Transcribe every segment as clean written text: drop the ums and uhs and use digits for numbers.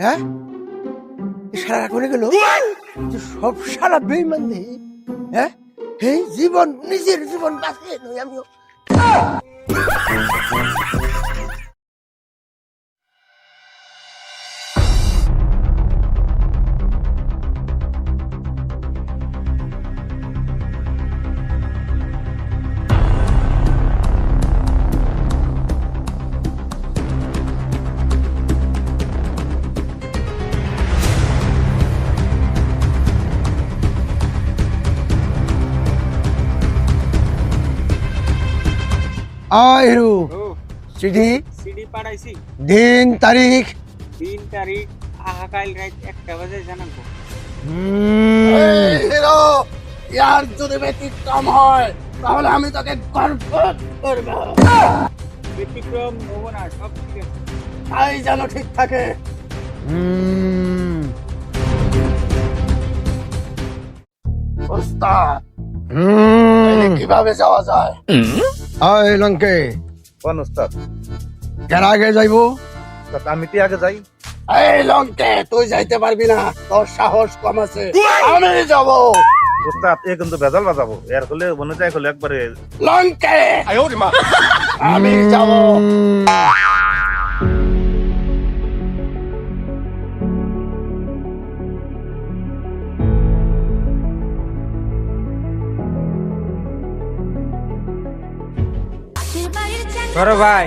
হ্যাঁ সারা করে গেল যে সব সারা বেইমান দেহি হ্যাঁ এই জীবন নিজের জীবন বাঁচিয়ে নই আমিও আইরু চিঠি সিডি পাঠাইছি দিন তারিখ দিন তারিখ কাল রাত 1টা বাজে জানাবো। হিরো ইয়ার যদি ব্যতিক্রম হয় তাহলে আমি তোকে গর্বত করব ব্যতিক্রম হবো না, সব ঠিক আছে। তাই যেন ঠিক থাকে ওস্তাদ কিভাবে যাওয়া যায় আয় লঙ্কে কোন উস্তাদ? কেন আগে যাইবো উস্তাদ, আমি তো আগে যাই। এই লঙ্কে তুই যাইতে পারবি না, তোর সাহস কম আছে, আমি যাব। উস্তাদ এ কিন্তু ভেজাল বাজাবো, এর হলে মনে যায় হলে একবারে লঙ্কে আমি যাব। বড় ভাই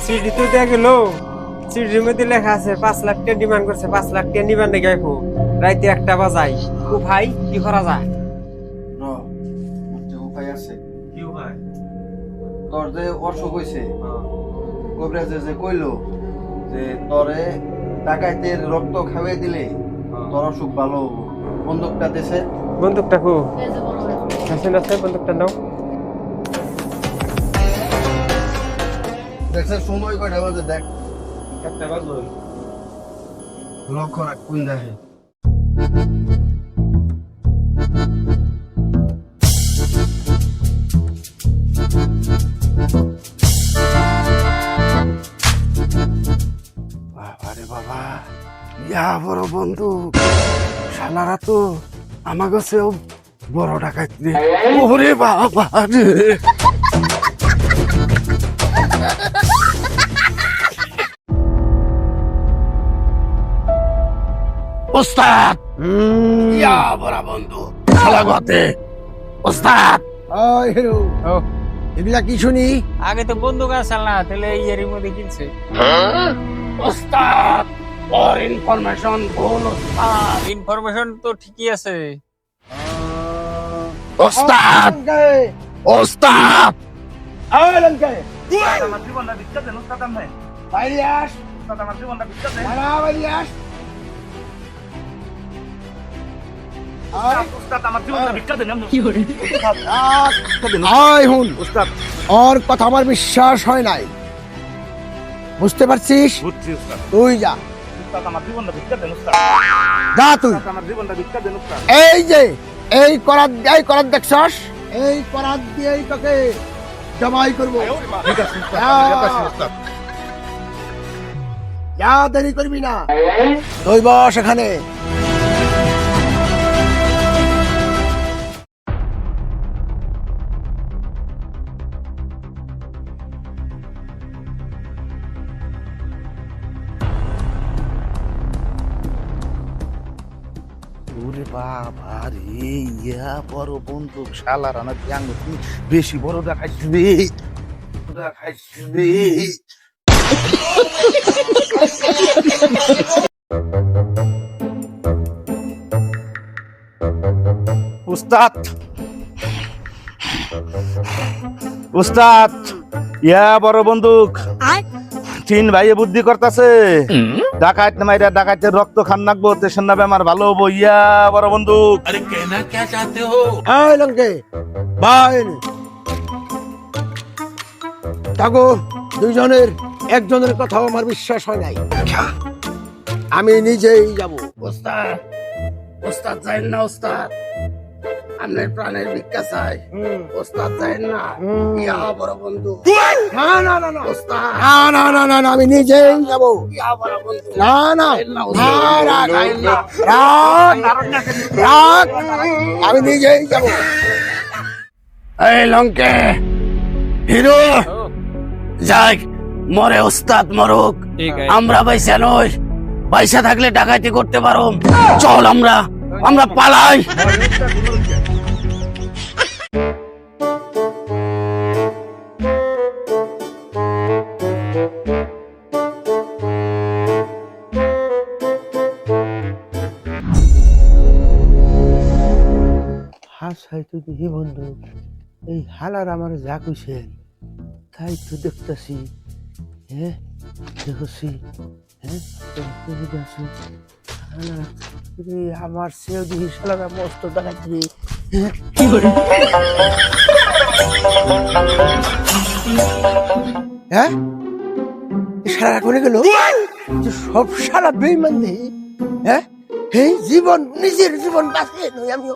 সিডি তো দেয়া গেল, সিডির মধ্যে লেখা আছে 5 লাখ টাকা ডিমান্ড করছে, 5 লাখ টাকা নিবেন নাকি এখন রাইতে 1টা বাজাই। ও ভাই কি করা যায়? উপায় আছে। কি হয়? তোর যে অসুখ হয়েছে কবিরাজ যে কইলো যে তোরে ডাকাইতের রক্ত খাওয়াই দিলে তোর অসুখ ভালো হবো। বন্দুকটা দেশে বন্দুকটা কো আছে না, বন্দুকটা নাও। দেখছে সময় কয়টা বাজে দেখ, 1টা বাজলো। লক্ষ্য রাখ কোন দেখে। আরে বাবা ইয়া বড় বন্ধু, শালারা তো আমার কাছেও বড় ডাকাত রে। ওরে বাবা রে ওস্তাদ ইয়া বড় বন্ধু শালা গতে ওস্তাদ। ওই হিরো ও এগুলা কি শুনি? আগে তো বন্দুক আসল না, তাহলে ইয়ারির মধ্যে কিনছে। ওস্তাদ ওর ইনফরমেশন ভুল ওস্তাদ। ইনফরমেশন তো ঠিকই আছে। ওস্তাদ ওস্তাদ আয় লঙ্কে উস্তাদ, আমার জীবনটা বিচ্ছা দেন উস্তাদ। আমি বাইরে আস, উস্তাদ, আমার জীবনটা বিচ্ছা দেন। বাইরে আস। উস্তাদ, আমার জীবনটা বিচ্ছা দেন। আয় হুন, উস্তাদ, ওর কথা আমার বিশ্বাস হয় নাই, বুঝতে পারছিস? বুঝছি উস্তাদ। তুই যা, উস্তাদ, আমার জীবনটা বিচ্ছা দেন উস্তাদ। যা তুই। উস্তাদ, আমার জীবনটা বিচ্ছা দেন উস্তাদ। এই যে এই করাত দেখছস, এই করাত দিয়েই তোকে জমাই করবো। ঠিক আছে উস্তাদ, আমি যেতাছি উস্তাদ। যা, দেরি করবি না, তুই বস এখানে। ওরে বাবা রে, ইয়া বড় বন্ধু শালার না গ্যাং, তুমি বেশি বড় দেখাইছিস রে, দেখাইছিস রে। উস্তাদ, উস্তাদ ইয়া বড় বন্দুক, 3 ভাইয়ে বুদ্ধি করতেছে, ডাকাত নামাইরা ডাকাতের রক্ত খান নাকবো, তেসন না বেমার ভালো হবো। ইয়া বড় বন্দুক। এই লঙ্কে বাইরে থাকো, দুইজনের একজনের কথাও আমার বিশ্বাস হয় নাই, আমি নিজেই যাব। ওস্তাদ ওস্তাদ যাইন না ওস্তাদ, আপনার প্রাণের ভিক্ষা চাই ওস্তাদ চাইন না ইয়া বড় বন্ধু না না না না ওস্তাদ না না না না না, আমি নিজেই যাব। ইয়া বড় বন্ধু না না চাইন না, না, ওস্তাদ। রাখ, চাইন না। রাখ, আমি নিজেই যাব। এই লঙ্কে হিরো যাই মরে ওস্তাদ মরুক আমরা পয়সা নই পয়সা থাকলে ডাকাতি করতে পারো চল আমরা পালাই হাসাই তো দেখি বন্ধু, এই হালার আমার যা কইছেন তাই তো দেখতেছি। হ্যাঁ দেখছি, হ্যাঁ দেখছি হালারা আমার সেও দেখি শালারা মস্ত ডাকাতি। কি করে হ্যাঁ সারা করে গেল যে সব সারা বেইমান দেহি। হ্যাঁ এই জীবন নিজের জীবন বাঁচিয়ে নই আমিও